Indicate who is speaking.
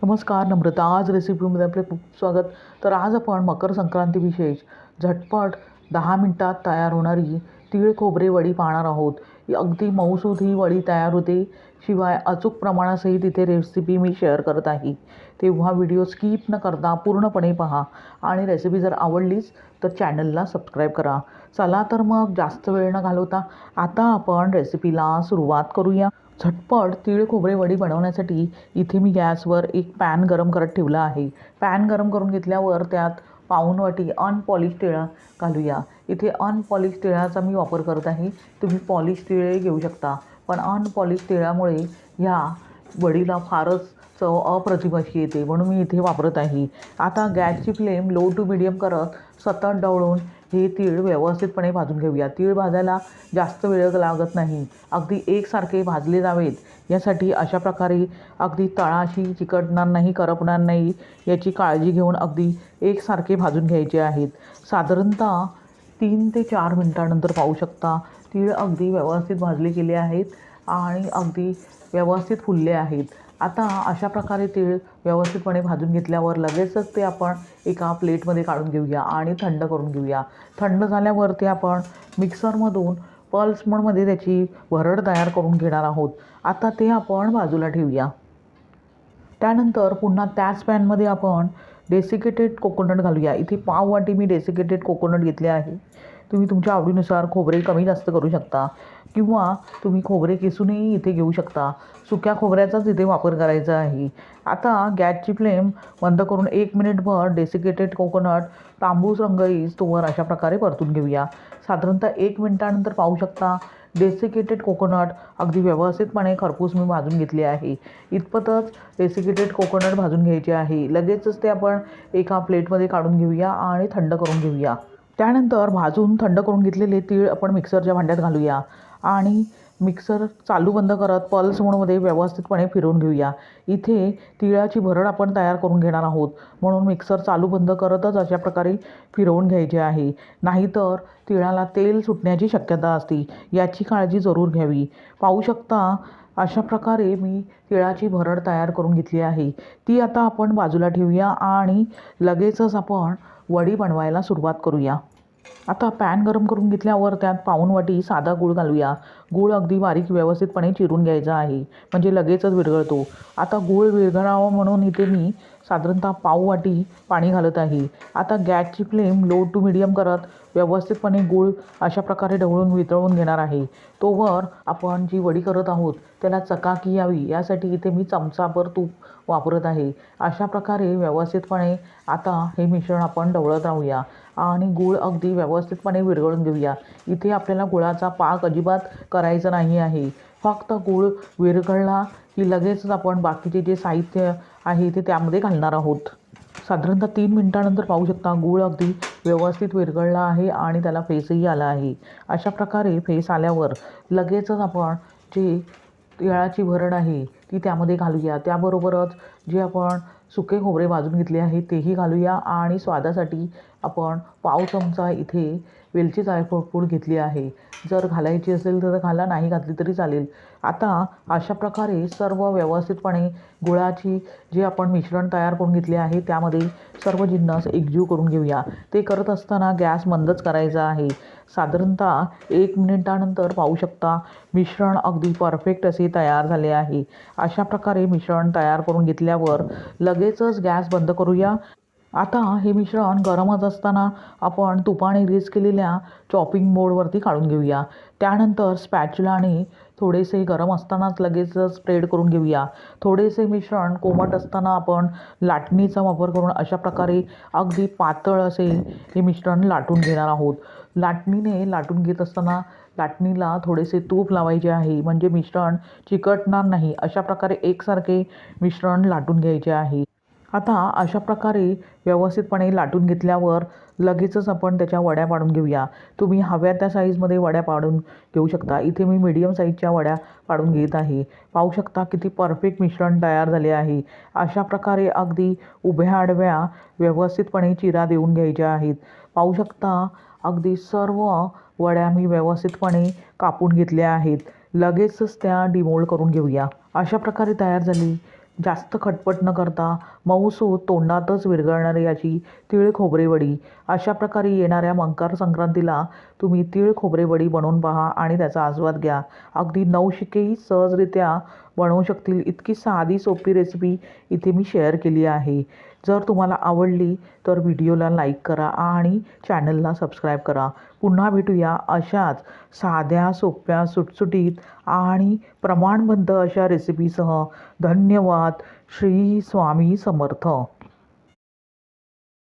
Speaker 1: नमस्कार नम्रता, आज रेसिपीमध्ये आपले खूप स्वागत. तर आज आपण मकर संक्रांती विशेष झटपट 10 मिनिटात तयार होणारी तीळ खोबरे वडी पाहणार आहोत. ही अगदी मऊसूत ही वडी तयार होते. शिवाय अचूक प्रमाणासहित इथे रेसिपी मी शेअर करत आहे. तेव्हा व्हिडिओ स्किप न करता पूर्णपणे पहा आणि रेसिपी जर आवडलीच तर चॅनलला सबस्क्राईब करा. चला तर मग जास्त वेळ न घालवता आता आपण रेसिपीला सुरुवात करूया. झटपट तीळ खोबरे वडी बनवण्यासाठी इथे मी गॅसवर एक पॅन गरम करत ठेवला आहे. पॅन गरम करून घेतल्यावर त्यात पाऊण वाटी अनपॉलिश तिळा घालूया. इथे अनपॉलिश तिळाचा मी वापर करत आहे. तुम्ही पॉलिश तिळे घेऊ शकता, पण अनपॉलिश तिळामुळे ह्या वडीला फारच चव अप्रतिम अशी येते, म्हणून मी इथे वापरत आहे. आता गॅसची फ्लेम लो टू मीडियम करत सतत ढवळून हे तीळ व्यवस्थितपणे भाजून घेऊया. तीळ भाजायला जास्त वेळ लागत नाही, अगदी एकसारखे भाजले जावेत यासाठी अशा प्रकारे अगदी तळाशी चिकटणार नाही, करपणार नाही याची काळजी घेऊन अगदी एकसारखे भाजून घ्यायचे आहेत. साधारणतः 3 ते 4 मिनिटानंतर पाहू शकता तीळ अगदी व्यवस्थित भाजले गेले आहेत आणि अगदी व्यवस्थित फुलले आहेत. आता अशा प्रकारे तीळ व्यवस्थितपणे भाजून घेतल्यावर लगेचच ते आपण एका प्लेटमध्ये काढून घेऊया आणि थंड करून घेऊया. थंड झाल्यावर ते आपण मिक्सरमधून पल्स मोडमध्ये त्याची भरड तयार करून घेणार आहोत. आता ते आपण बाजूला ठेवूया. त्यानंतर पुन्हा त्याच पॅनमध्ये आपण डेसिकेटेड कोकोनट घालूया. इथे पाव वाटी मी डेसिकेटेड कोकोनट घेतले आहे. तुम्ही तुमच्या आवडीनुसार खोबरे कमी जास्त करू शकता किंवा तुम्ही खोबरे किसूनही इथे घेऊ शकता. सुक्या खोबऱ्याचाच इथे वापर करायचा आहे. आता गॅसची फ्लेम बंद करून 1 मिनिटभर डेसिकेटेड कोकोनट तांबूस रंग येईस्तोवर अशा प्रकारे परतून घेऊया. साधारणतः 1 मिनिटानंतर पाहू शकता डेसिकेटेड कोकोनट अगदी व्यवस्थितपणे खरपूस मी भाजून घेतले आहे. इतपतच डेसिकेटेड कोकोनट भाजून घ्यायचे आहे. लगेचच ते आपण एका प्लेटमध्ये काढून घेऊया आणि थंड करून घेऊया. त्यानंतर भाजून थंड करून घेतलेले तीळ आपण मिक्सरच्या भांड्यात घालूया आणि मिक्सर चालू बंद करत पल्स मोडमध्ये व्यवस्थितपणे फिरवून घेऊया. इथे तिळाची भरड आपण तयार करून घेणार आहोत, म्हणून मिक्सर चालू बंद करतच अशा प्रकारे फिरवून घ्यायचे आहे. नाहीतर तिळाला तेल सुटण्याची शक्यता असते, याची काळजी जरूर घ्यावी. पाहू शकता अशा प्रकारे मी तिळाची भरड तयार करून घेतली आहे. ती आता आपण बाजूला ठेवूया आणि लगेचच आपण वडी बनवायला सुरुवात करूया. आता पॅन गरम करून घेतल्यावर त्यात पाऊण वाटी साधा गूळ घालूया. गूळ अगदी बारीक व्यवस्थितपणे चिरून घ्यायचा आहे, म्हणजे लगेचच विरघळतो. आता गूळ विरघळावं म्हणून इथे मी साधारणतः पाव वाटी पाणी घालत आहे. आता गॅसची फ्लेम लो टू मीडियम करत व्यवस्थितपणे गूळ अशा प्रकारे ढवळून वितळवून घेणार आहे. तोवर आपण जी वडी करत आहोत त्याला चकाकी यावी यासाठी इथे मी चमचाभर तूप वापरत आहे. अशा प्रकारे व्यवस्थितपणे आता हे मिश्रण आपण ढवळत राहूया आणि गूळ अगदी व्यवस्थितपणे विरघळून घेऊया. इथे आपल्याला गुळाचा पाक अजिबात करायचा नाही आहे. फक्त गूळ विरघळला की लगेचच आपण बाकीचे जे साहित्य आहे ते त्यामध्ये घालणार आहोत. साधारणतः 3 मिनिटानंतर पाहू शकता गूळ अगदी व्यवस्थित विरघळला आहे आणि त्याला फेसही आला आहे. अशा प्रकारे फेस आल्यावर लगेचच आपण जे तिळाची भरड आहे ती त्यामध्ये घालूया. त्याबरोबरच जे आपण सुके खोबरे भाजून घेतले आहे तेही घालूया आणि स्वादासाठी आपण पाव चमचा इथे वेलची जायफळ पूड घेतली आहे. जर घालायची असेल तर घाला, नाही घातली तरी चालेल. आता अशा प्रकारे सर्व व्यवस्थितपणे गुळाची जे आपण मिश्रण तयार करून घेतले आहे त्यामध्ये सर्व जिन्नस एकजीव करून घेऊया. ते करत असताना गॅस मंदच करायचा आहे. साधारणतः 1 मिनिटानंतर पाहू शकता मिश्रण अगदी परफेक्ट असे तयार झाले आहे. अशा प्रकारे मिश्रण तयार करून घेतल्यावर लगेचच गॅस बंद करूया. आता हे मिश्रण गरमच असताना आपण तुपाने ग्रीस केलेल्या चॉपिंग बोर्डवरती काढून घेऊया. त्यानंतर स्पॅच्युलाने थोडेसे गरम असतानाच लगेचच स्प्रेड करून घेऊया. थोडेसे मिश्रण कोमट असताना आपण लाटणीचा वापर करून अशा प्रकारे अगदी पातळ असे हे मिश्रण लाटून घेणार आहोत. लाटणीने लाटून घेत असताना लाटणीला थोडेसे तूप लावायचे आहे, म्हणजे मिश्रण चिकटणार नाही. अशा प्रकारे एकसारखे मिश्रण लाटून घ्यायचे आहे. आता अशा प्रकारे व्यवस्थितपणे लाटून घेतल्यावर लगेचच आपण त्याच्या वड्या पाडून घेऊया. तुम्ही हव्या त्या साईजमध्ये वड्या पाडून घेऊ शकता. इथे मी मीडियम साईजच्या वड्या पाडून घेत आहे. पाहू शकता किती परफेक्ट मिश्रण तयार झाले आहे. अशा प्रकारे अगदी उभ्या आडव्या व्यवस्थितपणे चिरा देऊन घ्यायच्या आहेत. पाहू शकता अगदी सर्व वड्या मी व्यवस्थितपणे कापून घेतल्या आहेत. लगेचच त्या डिमोल्ड करून घेऊया. अशा प्रकारे तयार झाली जास्त खटपट न करता मऊसूत तोंडातच विरघळणारी याची तीळ खोबरे वडी. अशा प्रकारे येणाऱ्या मकर संक्रांतीला तुम्ही तीळ खोबरे वडी बनवून पहा आणि त्याचा आस्वाद घ्या. अगदी नवशिकेही सहजरित्या बनवू शकतील इतकी साधी सोपी रेसिपी इथे मी शेअर केली आहे. जर तुम्हाला आवडली तर व्हिडिओला लाईक करा आणि चॅनलला सबस्क्राईब करा. पुन्हा भेटूया अशाच साध्या सोप्या सुटसुटीत आणि प्रमाणबद्ध अशा रेसिपीसह. धन्यवाद. श्री स्वामी समर्थ.